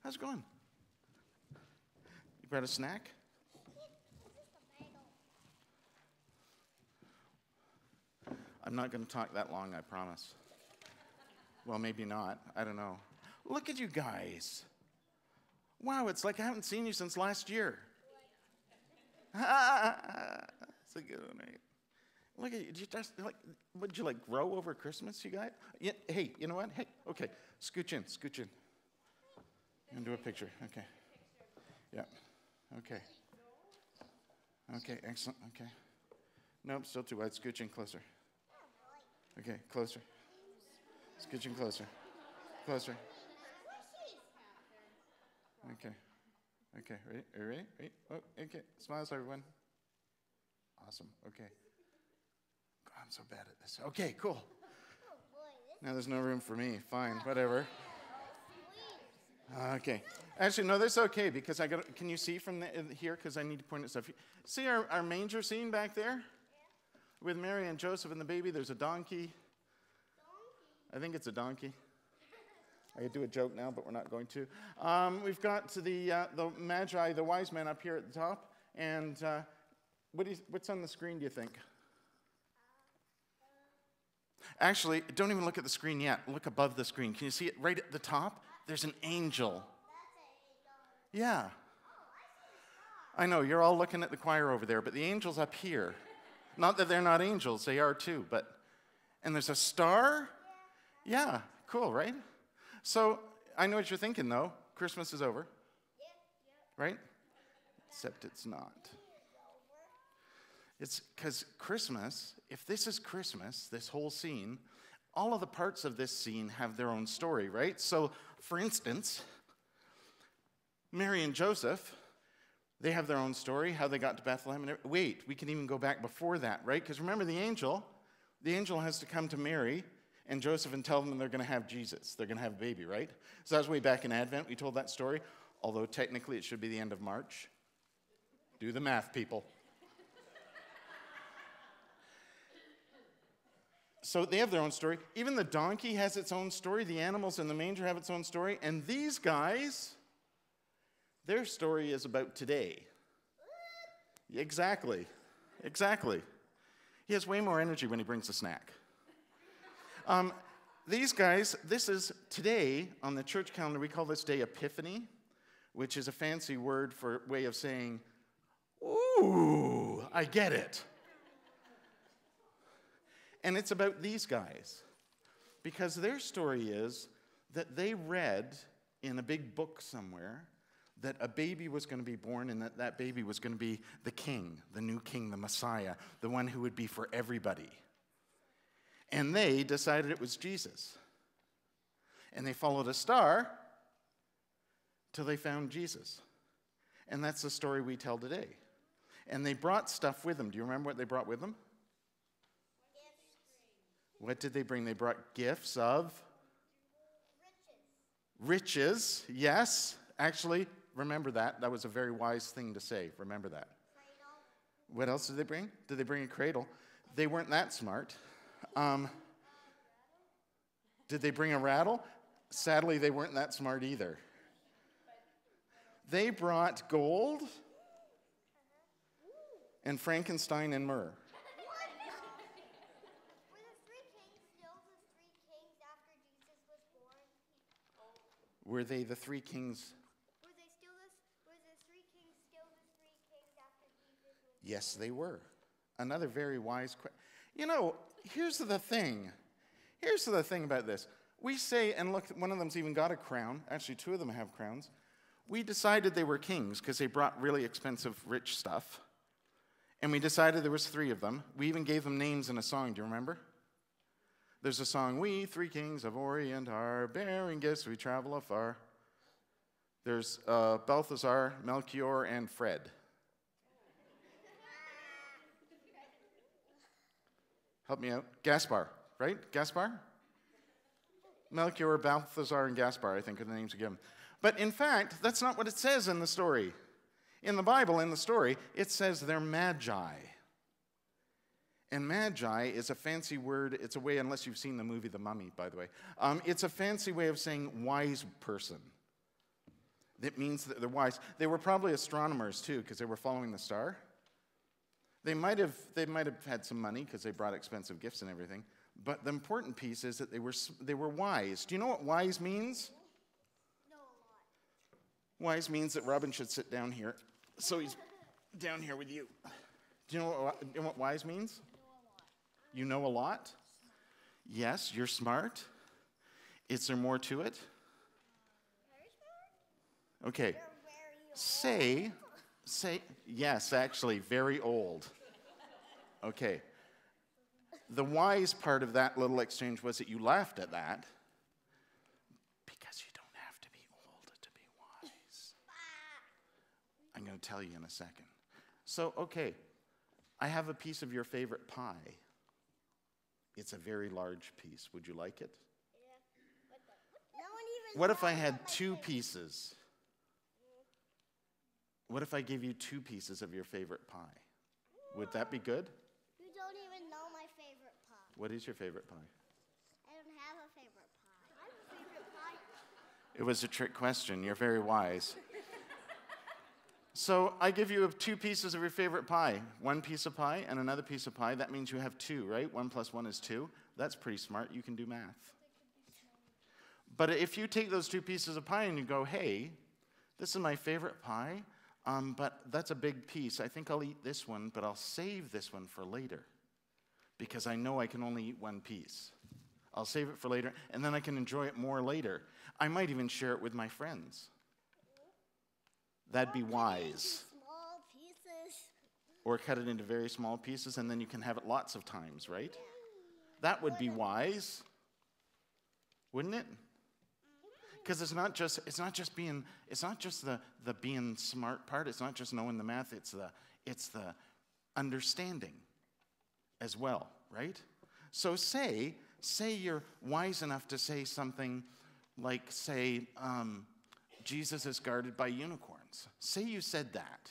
How's it going? You brought a snack? I'm not going to talk that long, I promise. Well, maybe not. I don't know. Look at you guys. Wow, it's like I haven't seen you since last year. It's a good one, right? Look at you. Did you just, would you grow over Christmas, you guys? Yeah, hey, you know what? Hey, okay. Scooch in. And do a picture. Okay. Yeah. Okay. Okay, excellent. Okay. Nope, still too wide. Scooch in closer. Okay, closer. Scooch in closer. Closer. Okay. Okay, ready? Ready? Oh, okay. Smiles, everyone. Awesome. Okay. God, I'm so bad at this. Okay, cool. Now there's no room for me. Fine, whatever. Okay. Actually, no, that's okay because can you see from here? Because I need to point at stuff. See our manger scene back there? With Mary and Joseph and the baby, there's a donkey. I think it's a donkey. I could do a joke now, but we're not going to. We've got the Magi, the wise men up here at the top. And what's on the screen, do you think? Actually, don't even look at the screen yet. Look above the screen. Can you see it right at the top? There's an angel. Yeah. I know, you're all looking at the choir over there, but the angel's up here. Not that they're not angels, they are too, and there's a star? Yeah, cool, right? So, I know what you're thinking, though. Christmas is over. Right? Except it's not. It's because Christmas, if this is Christmas, this whole scene, all of the parts of this scene have their own story, right? So, for instance, Mary and Joseph, they have their own story, how they got to Bethlehem. And wait, we can even go back before that, right? Because remember the angel has to come to Mary and Joseph and tell them they're going to have Jesus. They're going to have a baby, right? So that was way back in Advent. We told that story, although technically it should be the end of March. Do the math, people. So they have their own story. Even the donkey has its own story. The animals in the manger have its own story. And these guys, their story is about today. Exactly. He has way more energy when he brings a snack. These guys, this is today on the church calendar, we call this day Epiphany, which is a fancy word for way of saying, ooh, I get it. And it's about these guys, because their story is that they read in a big book somewhere that a baby was going to be born and that baby was going to be the king, the new king, the Messiah, the one who would be for everybody. And they decided it was Jesus. And they followed a star till they found Jesus. And that's the story we tell today. And they brought stuff with them. Do you remember what they brought with them? What did they bring? They brought gifts of? Riches. Yes. Actually, remember that. That was a very wise thing to say. Remember that. What else did they bring? Did they bring a cradle? They weren't that smart. Did they bring a rattle? Sadly, they weren't that smart either. They brought gold and Frankenstein and myrrh. Were they the three kings? Were the three kings still the three kings after Jesus was born? Yes, they were. Another very wise question. You know, here's the thing. Here's the thing about this. We say, and look, one of them's even got a crown. Actually, two of them have crowns. We decided they were kings because they brought really expensive, rich stuff. And we decided there was three of them. We even gave them names in a song. Do you remember? There's a song, we three kings of Orient are bearing gifts, we travel afar. There's Balthazar, Melchior, and Fred. Help me out. Gaspar, right? Gaspar? Melchior, Balthazar, and Gaspar, I think, are the names we give them. But in fact, that's not what it says in the story. In the Bible, in the story, it says they're magi. And magi is a fancy word. It's a way, unless you've seen the movie The Mummy, by the way. It's a fancy way of saying wise person. It means that they're wise. They were probably astronomers too, because they were following the star. They might have had some money because they brought expensive gifts and everything. But the important piece is that they were wise. Do you know what wise means? No, a lot. Wise means that Robin should sit down here. So he's down here with you. Do you know what wise means? You know a lot? Yes, you're smart. Is there more to it? Very smart? Okay. You're very old. Say, yes, actually, very old. Okay. The wise part of that little exchange was that you laughed at that because you don't have to be old to be wise. I'm going to tell you in a second. So, okay, I have a piece of your favorite pie. It's a very large piece. Would you like it? Yeah. No one even What if I knows had what my 2 favorite- pieces? What if I gave you 2 pieces of your favorite pie? Would that be good? You don't even know my favorite pie. What is your favorite pie? I don't have a favorite pie. I have a favorite pie. It was a trick question. You're very wise. So I give you 2 pieces of your favorite pie. 1 piece of pie and another piece of pie. That means you have 2, right? 1 plus 1 is 2. That's pretty smart. You can do math. But if you take those 2 pieces of pie and you go, hey, this is my favorite pie, but that's a big piece. I think I'll eat this one, but I'll save this one for later because I know I can only eat 1 piece. I'll save it for later, and then I can enjoy it more later. I might even share it with my friends. That'd be wise. Small pieces. Or cut it into very small pieces, and then you can have it lots of times, right? That would be wise, wouldn't it? Because it's not just the being smart part. It's not just knowing the math. It's the understanding as well, right? So say you're wise enough to say something like, say, Jesus is guarded by unicorns. Say you said that.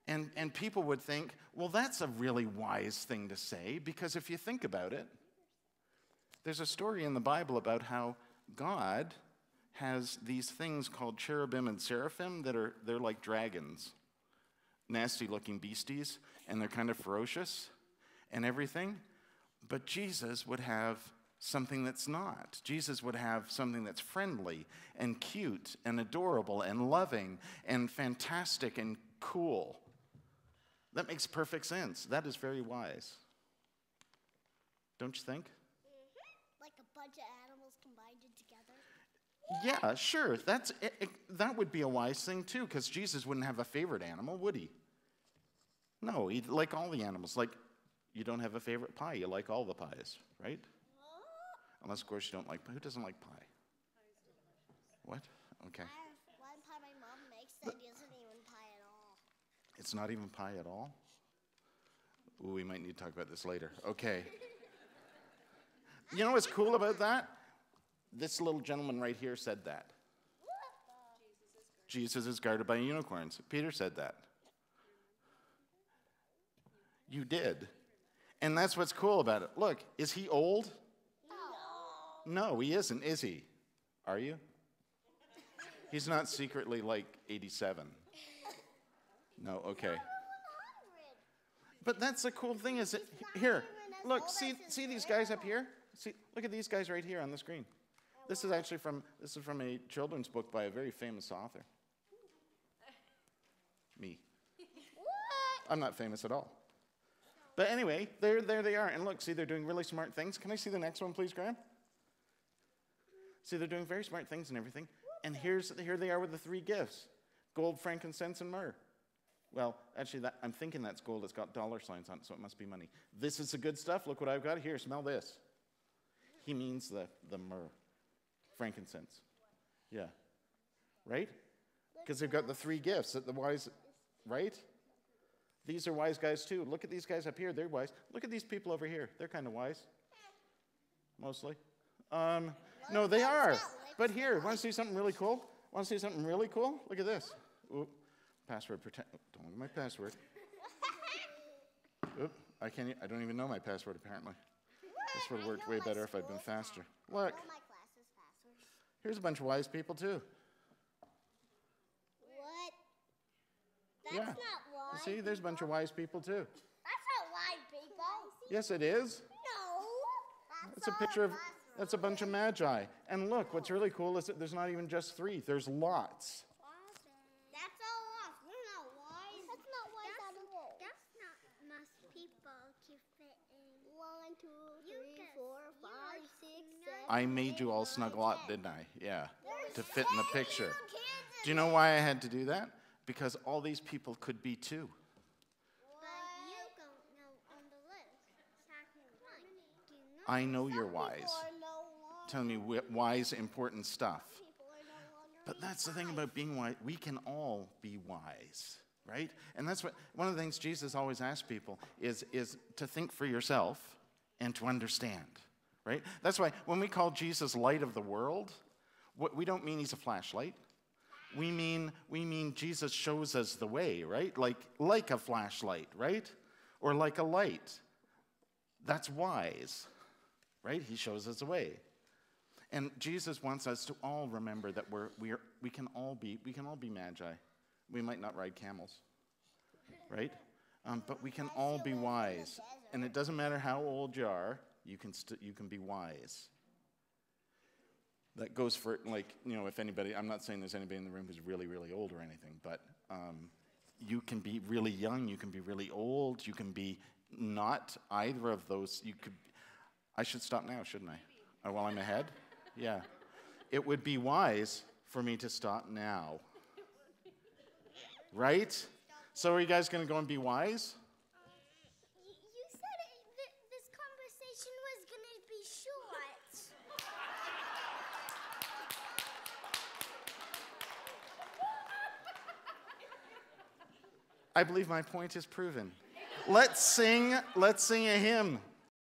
And people would think, well, that's a really wise thing to say, because if you think about it, there's a story in the Bible about how God has these things called cherubim and seraphim they're like dragons, nasty-looking beasties, and they're kind of ferocious and everything. But Jesus would have something that's not. Jesus would have something that's friendly and cute and adorable and loving and fantastic and cool. That makes perfect sense. That is very wise. Don't you think? Like a bunch of animals combined together. Yeah, sure. That would be a wise thing too, because Jesus wouldn't have a favorite animal, would he? No, he'd like all the animals. Like, you don't have a favorite pie. You like all the pies, right? Unless, of course, you don't like pie. Who doesn't like pie? What? Okay. One pie my mom makes that isn't even pie at all. It's not even pie at all? Ooh, we might need to talk about this later. Okay. You know what's cool about that? This little gentleman right here said that. Jesus is guarded by unicorns. Peter said that. You did. And that's what's cool about it. Look, is he old? No, he isn't, is he? Are you? He's not secretly like 87. No, okay. But that's the cool thing is that, here, look, see these guys up here? Look at these guys right here on the screen. This is from a children's book by a very famous author. Me. I'm not famous at all. But anyway, there they are. And look, see, they're doing really smart things. Can I see the next one, please, Graham? See, they're doing very smart things and everything. And here they are with the 3 gifts: gold, frankincense, and myrrh. Well, actually, I'm thinking that's gold. It's got dollar signs on it, so it must be money. This is the good stuff. Look what I've got here. Smell this. He means the myrrh, frankincense. Yeah. Right? Because they've got the 3 gifts that the wise, right? These are wise guys too. Look at these guys up here. They're wise. Look at these people over here. They're kind of wise. Mostly. No, they are. But here, want to see something really cool? Want to see something really cool? Look at this. Oop. Password protect. Don't look at my password. Oop. I don't even know my password apparently. This would have worked way better if I'd been faster. Look. I know my class's passwords. Here's a bunch of wise people too. Yeah. That's not wise. See, there's a bunch of wise people too. That's not wise people. Yes, it is. No. It's a picture of, that's a bunch of magi. And look, what's really cool is that there's not even just 3, there's lots. That's all off. We're not wise. That's not wise at all. That's not most people keep it in. 1, 2, 3, 4, 5, 6, 7. I made you all snuggle up, didn't I? Yeah, to fit in the picture. Do you know why I had to do that? Because all these people could be 2. But you don't know on the list. Do you know? I know you're wise. Telling me wise, important stuff. But that's the thing about being wise. We can all be wise, right? And that's what one of the things Jesus always asks people is to think for yourself and to understand, right? That's why when we call Jesus light of the world, we don't mean he's a flashlight. We mean Jesus shows us the way, right? Like a flashlight, right? Or like a light. That's wise, right? He shows us the way. And Jesus wants us to all remember that we can all be magi. We might not ride camels, right? But we can all be wise. And it doesn't matter how old you are, you can be wise. That goes for, if anybody, I'm not saying there's anybody in the room who's really, really old or anything, but you can be really young, you can be really old, you can be not either of those. I should stop now, shouldn't I? While I'm ahead? Yeah. It would be wise for me to stop now. Right? So are you guys going to go and be wise? You said this conversation was going to be short. I believe my point is proven. Let's sing a hymn.